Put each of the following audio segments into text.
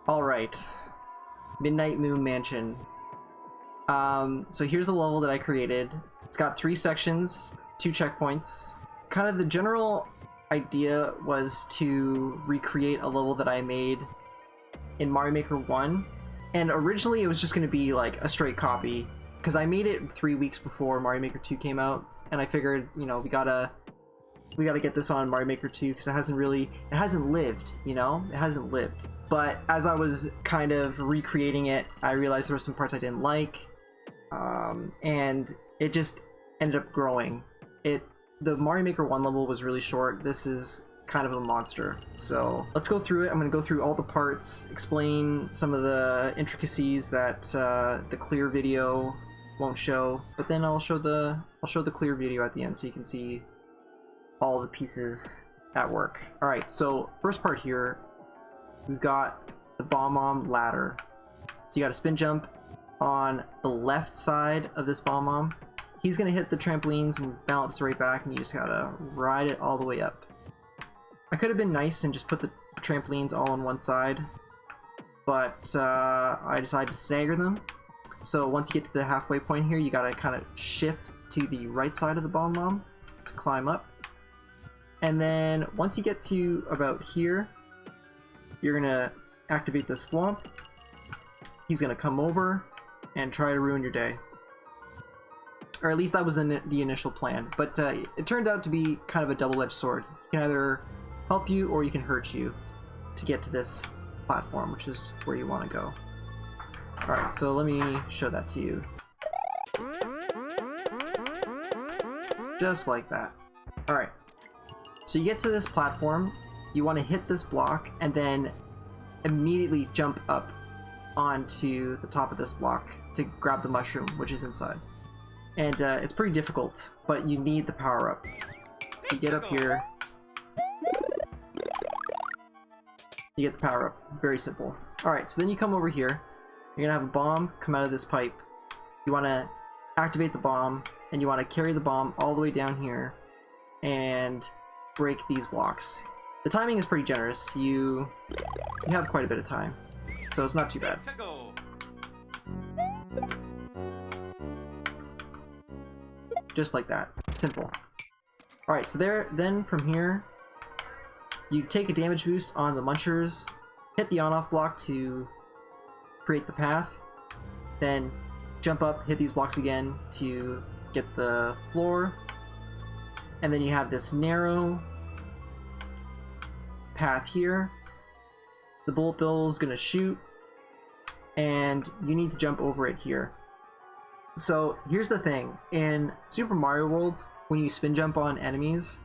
Alright. Midnight Moon Mansion. So here's a level that I created. It's got 3 sections, 2 checkpoints. Kind of the general idea was to recreate a level that I made in Mario Maker 1. And originally it was just going to be like a straight copy, because I made it 3 weeks before Mario Maker 2 came out, and I figured, you know, we gotta get this on Mario Maker 2 because it hasn't lived, you know? It hasn't lived. But as I was kind of recreating it, I realized there were some parts I didn't like, and it just ended up growing. The Mario Maker 1 level was really short. This is kind of a monster. So let's go through it. I'm going to go through all the parts, explain some of the intricacies that the clear video won't show, but then I'll show the clear video at the end so you can see all the pieces at work. All right, so first part here, we've got the Bomb-Omb ladder. So you got to spin jump on the left side of this Bomb-Omb. He's gonna hit the trampolines and bounce right back, and you just gotta ride it all the way up. I could have been nice and just put the trampolines all on one side, but I decided to stagger them. So once you get to the halfway point here, you gotta kind of shift to the right side of the Bomb-Omb to climb up. And then once you get to about here, you're gonna activate the swamp. He's gonna come over and try to ruin your day. Or at least that was the initial plan, but it turned out to be kind of a double-edged sword. It can either help you or you can hurt you to get to this platform, which is where you want to go. Alright, so let me show that to you. Just like that. Alright, so you get to this platform, you want to hit this block, and then immediately jump up onto the top of this block to grab the mushroom, which is inside. And it's pretty difficult, but you need the power-up. So you get up here, you get the power-up. Very simple. Alright, so then you come over here, you're gonna have a bomb come out of this pipe. You want to activate the bomb, and you want to carry the bomb all the way down here and break these blocks. The timing is pretty generous. You have quite a bit of time, so it's not too bad. Just like that. Simple. Alright, so then from here, you take a damage boost on the munchers, hit the on-off block to create the path, then jump up, hit these blocks again to get the floor, and then you have this narrow path here. The bullet bill is going to shoot, and you need to jump over it here. So here's the thing, in Super Mario World, when you spin jump on enemies,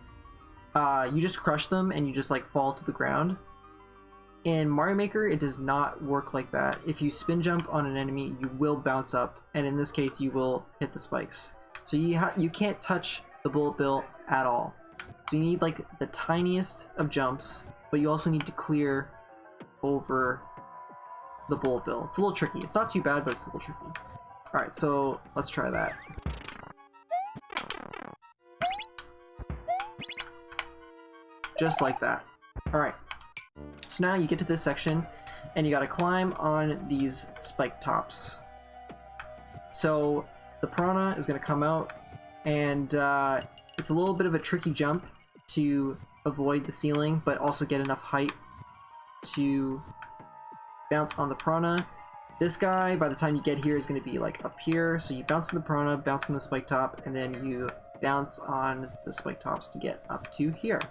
you just crush them and you just like fall to the ground. In Mario Maker, it does not work like that. If you spin jump on an enemy, you will bounce up, and in this case, you will hit the spikes. So you can't touch the bullet bill at all. So you need like the tiniest of jumps, but you also need to clear over the bullet bill. It's a little tricky. It's not too bad, but it's a little tricky. Alright, so let's try that. Just like that. Alright. So now you get to this section, and you gotta climb on these spike tops. So the piranha is gonna come out, and it's a little bit of a tricky jump to avoid the ceiling, but also get enough height to bounce on the piranha. This guy, by the time you get here, is going to be like up here, so you bounce on the piranha, bounce on the spike top, and then you bounce on the spike tops to get up to here.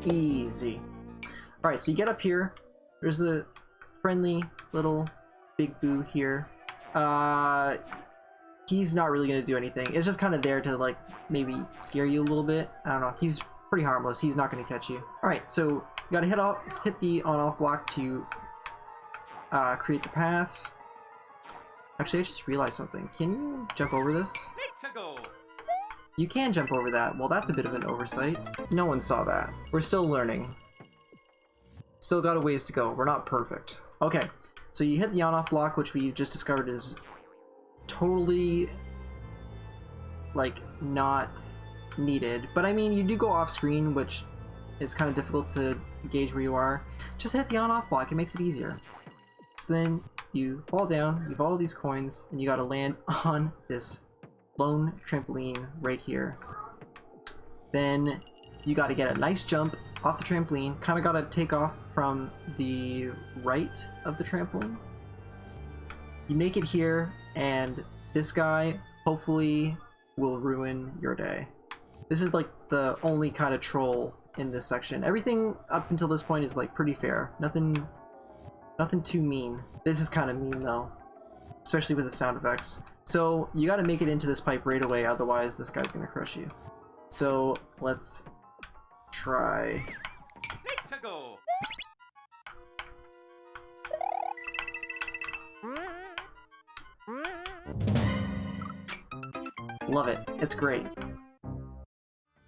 Easy. Alright, so you get up here, there's the friendly little Big Boo here. He's not really going to do anything. It's just kind of there to like maybe scare you a little bit. I don't know. He's pretty harmless. He's not going to catch you. Alright, so you got to hit the on-off block to create the path. Actually, I just realized something. Can you jump over this? You can jump over that. Well, that's a bit of an oversight. No one saw that. We're still learning. Still got a ways to go. We're not perfect. Okay, so you hit the on-off block, which we just discovered is totally like not needed. But I mean, you do go off screen, which is kind of difficult to gauge where you are. Just hit the on-off block, it makes it easier. So then you fall down, you have all these coins, and you gotta land on this lone trampoline right here. Then you gotta get a nice jump off the trampoline, kinda gotta take off from the right of the trampoline. You make it here, and this guy hopefully will ruin your day. This is like the only kind of troll in this section. Everything up until this point is like pretty fair. Nothing too mean. This is kind of mean though, especially with the sound effects. So you got to make it into this pipe right away, otherwise this guy's gonna crush you. So let's try. Let's go. Love it. It's great.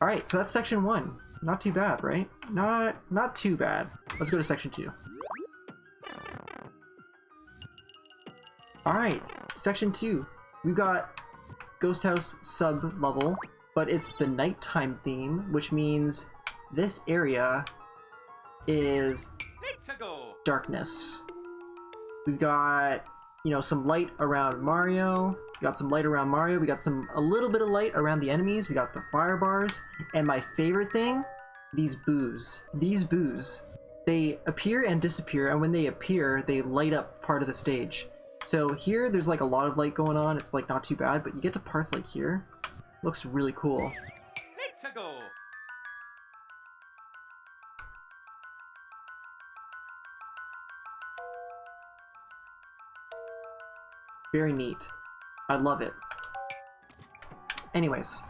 Alright, so that's section 1. Not too bad, right? Not too bad. Let's go to section 2. Alright, section 2. We've got Ghost House sub-level, but it's the nighttime theme, which means this area is Let's go. darkness. We've got, you know, some light around Mario. We got some light around Mario. We got a little bit of light around the enemies. We got the fire bars. And my favorite thing, these boos. These boos, they appear and disappear, and when they appear, they light up part of the stage. So here, there's like a lot of light going on. It's like not too bad, but you get to parts like here. Looks really cool. Let's go. Very neat. I love it. Anyways,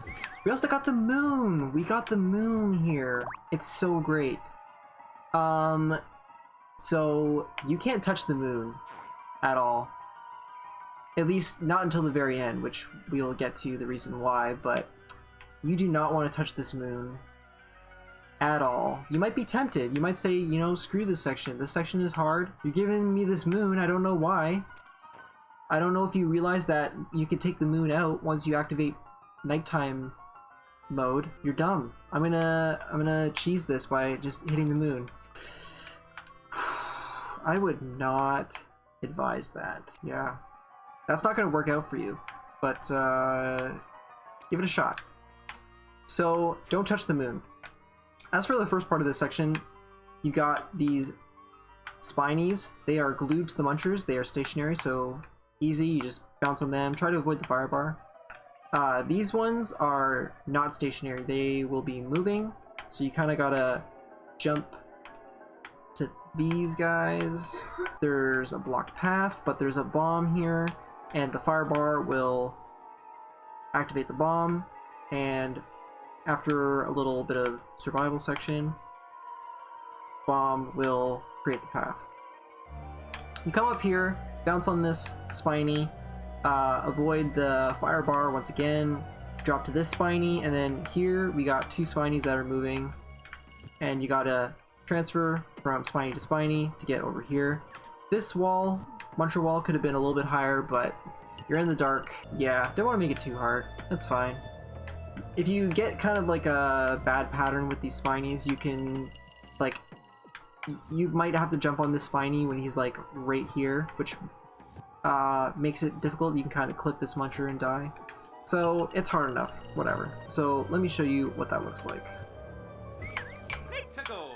we also got the moon. We got the moon here. It's so great. So you can't touch the moon at all. At least not until the very end, which we'll get to the reason why, but you do not want to touch this moon at all. You might be tempted. You might say, you know, screw this section. This section is hard. You're giving me this moon. I don't know why. I don't know if you realize that you can take the moon out once you activate nighttime mode. You're dumb. I'm gonna cheese this by just hitting the moon. I would not advise that. Yeah. That's not gonna work out for you. But give it a shot. So don't touch the moon. As for the first part of this section, you got these spinies. They are glued to the munchers. They are stationary, so easy. You just bounce on them. Try to avoid the fire bar. These ones are not stationary. They will be moving, so you kind of gotta jump to these guys. There's a blocked path, but there's a bomb here, and the fire bar will activate the bomb, and after a little bit of survival section, bomb will create the path. You come up here, bounce on this spiny, avoid the fire bar once again, drop to this spiny, and then here we got two spinies that are moving, and you gotta transfer from spiny to spiny to get over here. This wall, muncher wall, could have been a little bit higher, but you're in the dark. Yeah, don't want to make it too hard. That's fine. If you get kind of like a bad pattern with these spinies, you can, like, you might have to jump on this spiny when he's like right here, which makes it difficult. You can kind of clip this muncher and die. So it's hard enough, whatever. So let me show you what that looks like. Let's go.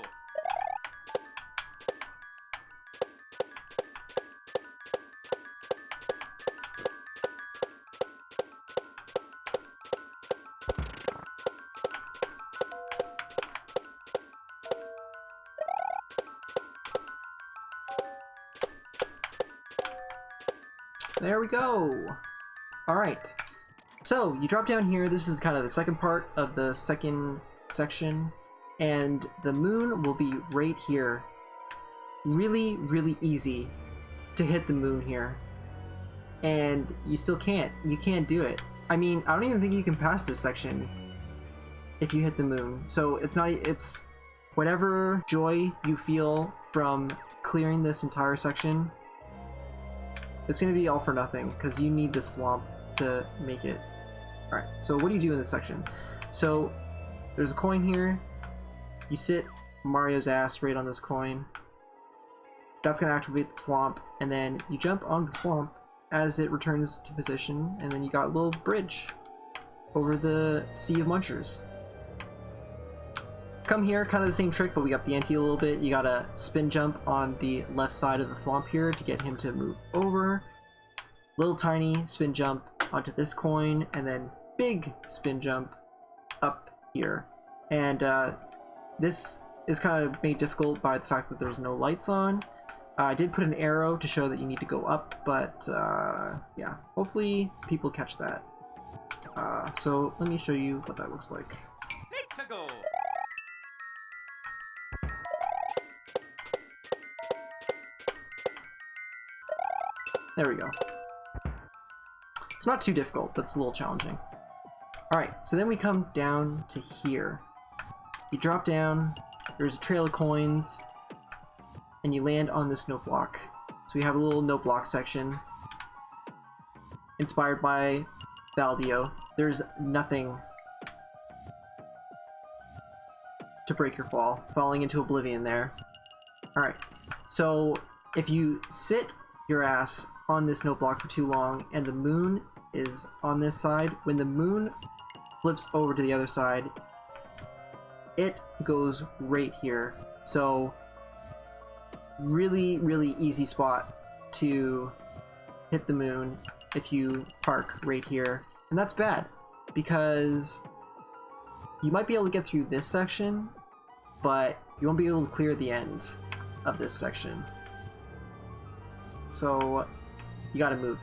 There we go. Alright, so you drop down here. This is kind of the second part of the second section, and the moon will be right here. Really, really easy to hit the moon here, and you still can't. You can't do it. I mean, I don't even think you can pass this section if you hit the moon. So it's whatever joy you feel from clearing this entire section, it's gonna be all for nothing, because you need this swamp to make it. Alright, so what do you do in this section? So there's a coin here. You sit Mario's ass right on this coin. That's going to activate the Thwomp, and then you jump on the Thwomp as it returns to position, and then you got a little bridge over the sea of munchers. Come here, kind of the same trick, but we got the ante a little bit. You got a spin jump on the left side of the Thwomp here to get him to move over. Little tiny spin jump onto this coin, and then big spin jump up here. And this is kind of made difficult by the fact that there's no lights on. I did put an arrow to show that you need to go up, but yeah, hopefully people catch that. So let me show you what that looks like. Let's go. There we go. It's not too difficult, but it's a little challenging. Alright, so then we come down to here. You drop down, there's a trail of coins, and you land on this note block. So we have a little note block section inspired by Valdio. There's nothing to break your fall, falling into oblivion there. Alright, so if you sit your ass on this note block for too long and the moon is on this side, when the moon flips over to the other side, it goes right here. So really, really easy spot to hit the moon if you park right here. And that's bad because you might be able to get through this section, but you won't be able to clear the end of this section. So you gotta move.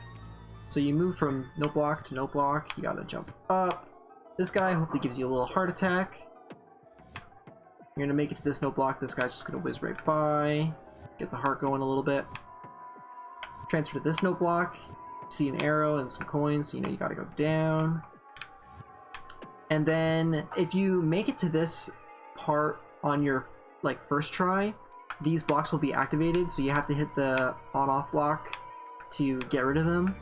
So you move from note block to note block, you gotta jump up. This guy hopefully gives you a little heart attack. You're gonna make it to this note block, this guy's just gonna whiz right by. Get the heart going a little bit. Transfer to this note block. See an arrow and some coins, so you know you gotta go down. And then if you make it to this part on your first try, these blocks will be activated, so you have to hit the on-off block to get rid of them.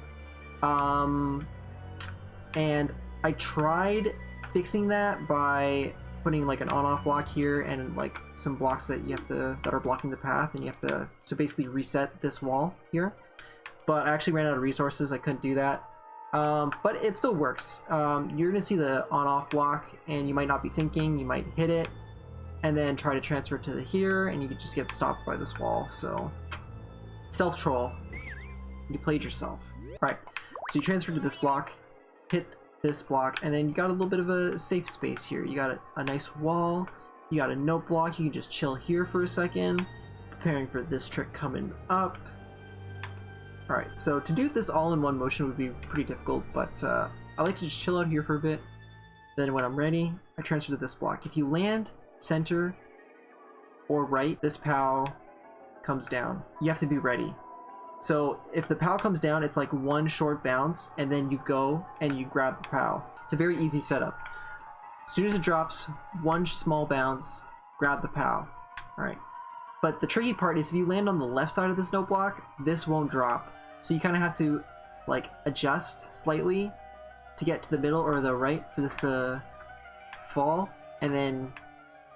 And I tried fixing that by putting like an on-off block here and like some blocks that you have to that are blocking the path, and you have to basically reset this wall here. But I actually ran out of resources, I couldn't do that. But it still works. You're gonna see the on-off block, and you might not be thinking, you might hit it, and then try to transfer to the here, and you could just get stopped by this wall. So self-troll. You played yourself. Right. So you transfer to this block, hit this block, and then you got a little bit of a safe space here. You got a nice wall, you got a note block, you can just chill here for a second, preparing for this trick coming up. Alright, so to do this all in one motion would be pretty difficult, but I like to just chill out here for a bit. Then when I'm ready, I transfer to this block. If you land center or right, this POW comes down. You have to be ready. So if the POW comes down, it's like one short bounce, and then you go and you grab the POW. It's a very easy setup. As soon as it drops, one small bounce, grab the POW. Alright. But the tricky part is if you land on the left side of this note block, this won't drop. So you kind of have to like adjust slightly to get to the middle or the right for this to fall, and then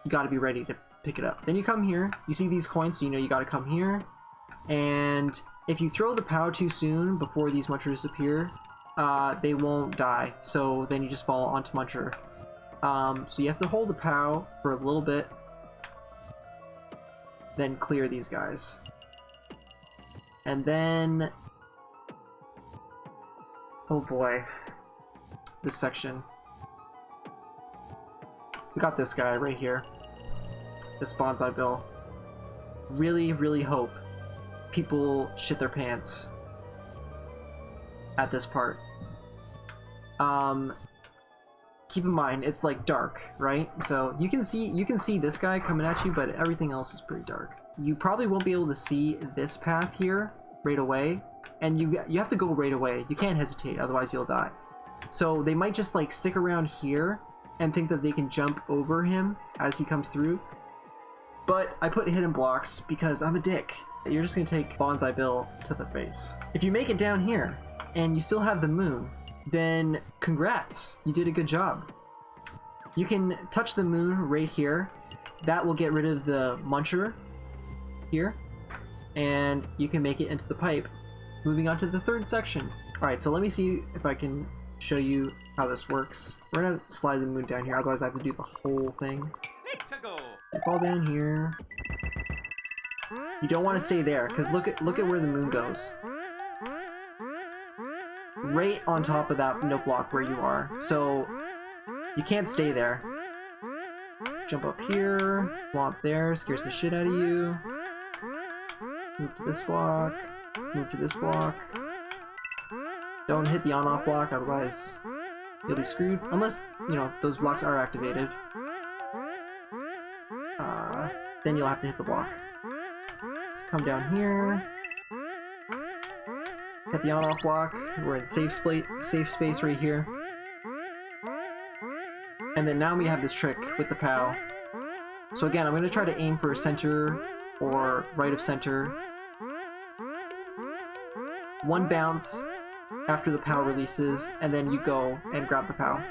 you got to be ready to pick it up. Then you come here, you see these coins, so you know you got to come here, and if you throw the POW too soon before these munchers appear, they won't die, so then you just fall onto muncher. So you have to hold the POW for a little bit, then clear these guys. And then, oh boy, this section. We got this guy right here, this bonsai bill. Really, really hope people shit their pants at this part. Keep in mind it's like dark, right? So you can see this guy coming at you, but everything else is pretty dark. You probably won't be able to see this path here right away, and you have to go right away. You can't hesitate, otherwise you'll die. So they might just like stick around here and think that they can jump over him as he comes through. But I put hidden blocks because I'm a dick. You're just gonna take Bonsai Bill to the face. If you make it down here and you still have the moon, then congrats, you did a good job. You can touch the moon right here. That will get rid of the muncher here, and you can make it into the pipe. Moving on to the third section. Alright, so let me see if I can show you how this works. We're gonna slide the moon down here, otherwise I have to do the whole thing. Let's go. You fall down here. You don't want to stay there, because look at where the moon goes. Right on top of that note block where you are. So you can't stay there. Jump up here, flop there, scares the shit out of you. Move to this block, move to this block. Don't hit the on-off block, otherwise you'll be screwed. Unless, you know, those blocks are activated. Then you'll have to hit the block. So come down here. Hit the on-off block. We're in safe space right here. And then now we have this trick with the POW. So again, I'm going to try to aim for center or right of center. One bounce after the POW releases, and then you go and grab the POW.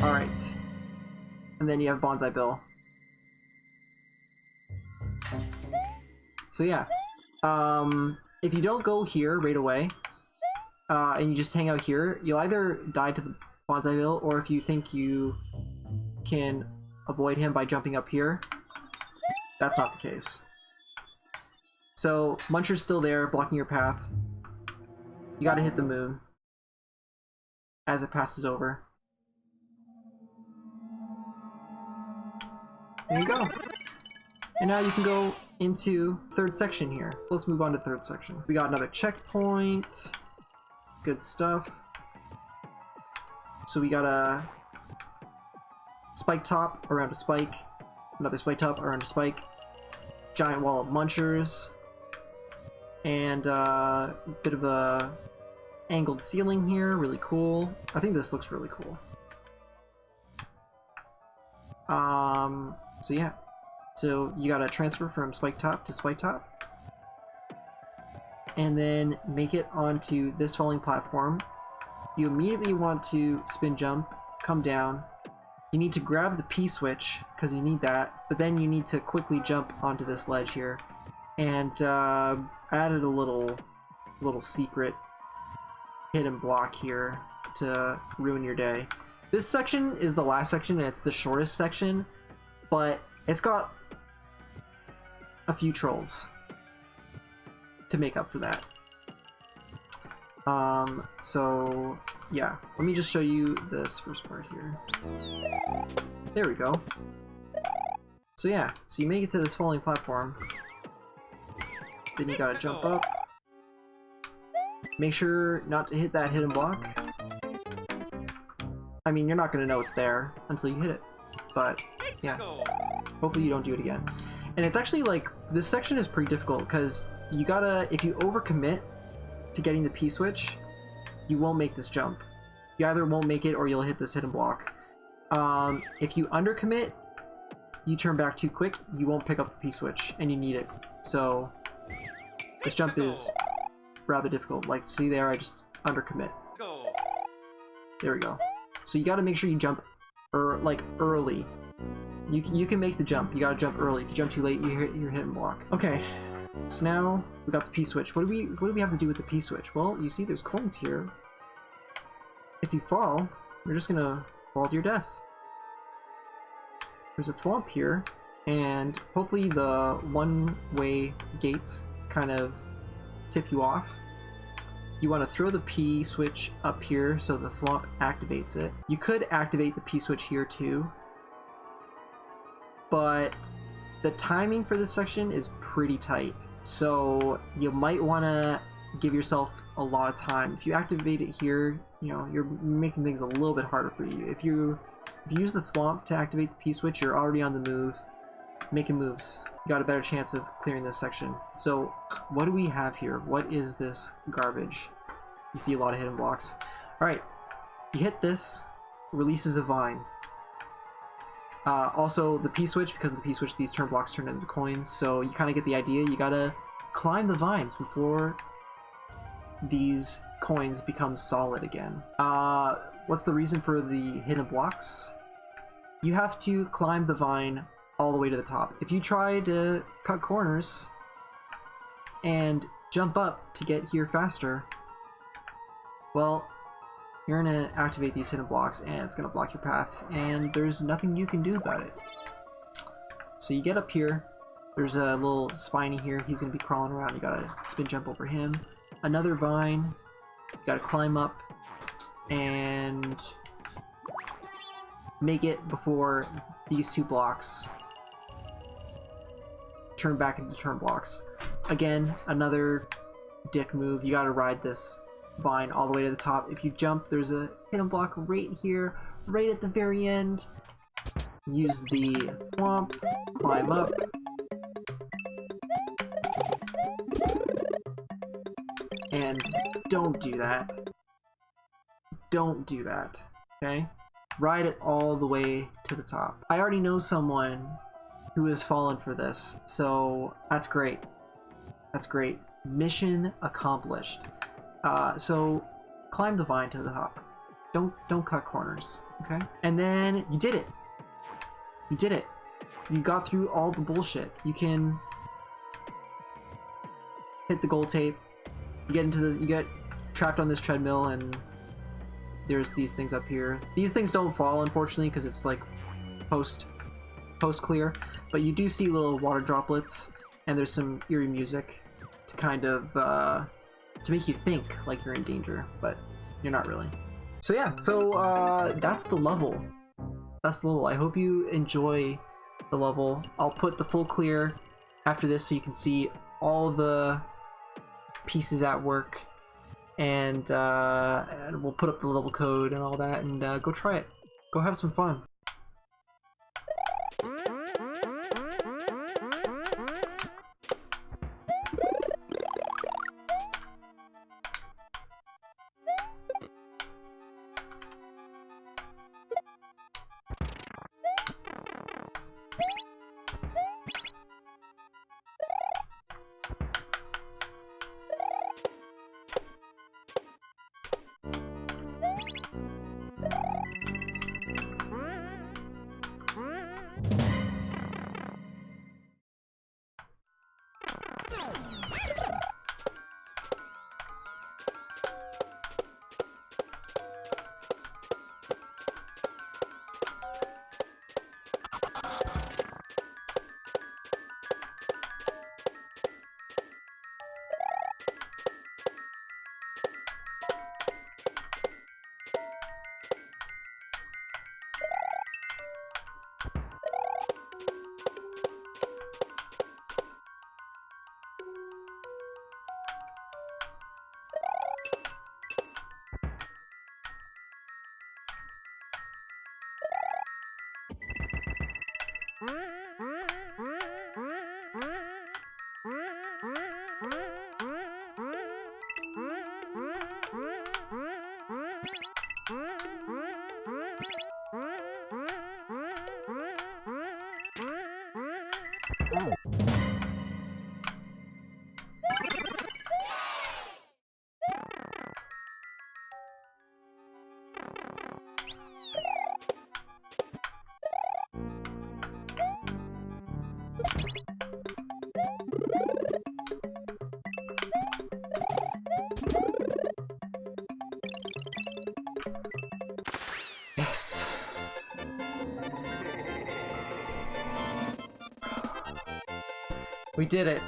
Alright. And then you have Bonsai Bill. So yeah. If you don't go here right away, and you just hang out here, you'll either die to the Bonsai Bill, or if you think you can avoid him by jumping up here, that's not the case. So, Muncher's still there, blocking your path. You gotta hit the moon as it passes over. There you go. And now you can go into third section here. Let's move on to third section. We got another checkpoint. Good stuff. So we got a spike top around a spike. Another spike top around a spike. Giant wall of munchers. And a bit of a angled ceiling here. Really cool. I think this looks really cool. So yeah. So you gotta transfer from spike top to spike top. And then make it onto this falling platform. You immediately want to spin jump, come down. You need to grab the P switch, because you need that, but then you need to quickly jump onto this ledge here. And I added a little secret hidden block here to ruin your day. This section is the last section, and it's the shortest section, but it's got a few trolls to make up for that. So yeah, let me just show you this first part here. There we go. So yeah, so you make it to this falling platform. Then you gotta jump up. Make sure not to hit that hidden block. I mean, you're not gonna know it's there until you hit it. But yeah, hopefully you don't do it again. And it's actually like, this section is pretty difficult because you gotta, if you overcommit to getting the P switch, you won't make this jump. You either won't make it or you'll hit this hidden block. If you undercommit, you turn back too quick, you won't pick up the P switch, and you need it. So this jump is rather difficult. Like, see there, I just undercommit. There we go. So you gotta make sure you jump like early. You can make the jump. You gotta jump early. If you jump too late, you hit your hidden block. Okay. So now we got the P switch. What do we have to do with the P switch? Well, you see there's coins here. If you fall, you're just gonna fall to your death. There's a thwomp here, and hopefully the one-way gates kind of tip you off. You want to throw the P switch up here so the thwomp activates it. You could activate the P switch here too, but the timing for this section is pretty tight, so you might want to give yourself a lot of time. If you activate it here, you know, you're making things a little bit harder for you. If you use the thwomp to activate the P switch, you're already on the move, making moves. You got a better chance of clearing this section. So what do we have here? What is this garbage? You see a lot of hidden blocks. Alright, you hit this, releases a vine. Also the P switch, because of the P switch these turn blocks turn into coins, so you kind of get the idea. You gotta climb the vines before these coins become solid again. What's the reason for the hidden blocks? You have to climb the vine all the way to the top. If you try to cut corners and jump up to get here faster, well, you're gonna activate these hidden blocks and it's gonna block your path, and there's nothing you can do about it. So you get up here, there's a little spiny here, he's gonna be crawling around, you gotta spin jump over him. Another vine, you gotta climb up and make it before these two blocks turn back into turn blocks. Again, another dick move, you gotta ride this vine all the way to the top. If you jump, there's a hidden block right here, right at the very end. Use the thwomp, climb up, and don't do that. Don't do that, okay? Ride it all the way to the top. I already know someone who has fallen for this, so that's great. That's great. Mission accomplished. So climb the vine to the top. Don't cut corners, okay? And then you did it. You did it. You got through all the bullshit. You can hit the gold tape. You get into this. You get trapped on this treadmill, and there's these things up here. These things don't fall, unfortunately, because it's like post clear. But you do see little water droplets, and there's some eerie music to kind of to make you think like you're in danger, but you're not really. So yeah, so that's the level. That's the level. I hope you enjoy the level. I'll put the full clear after this so you can see all the pieces at work, and we'll put up the level code and all that, and go try it. Go have some fun. Yes. We did it.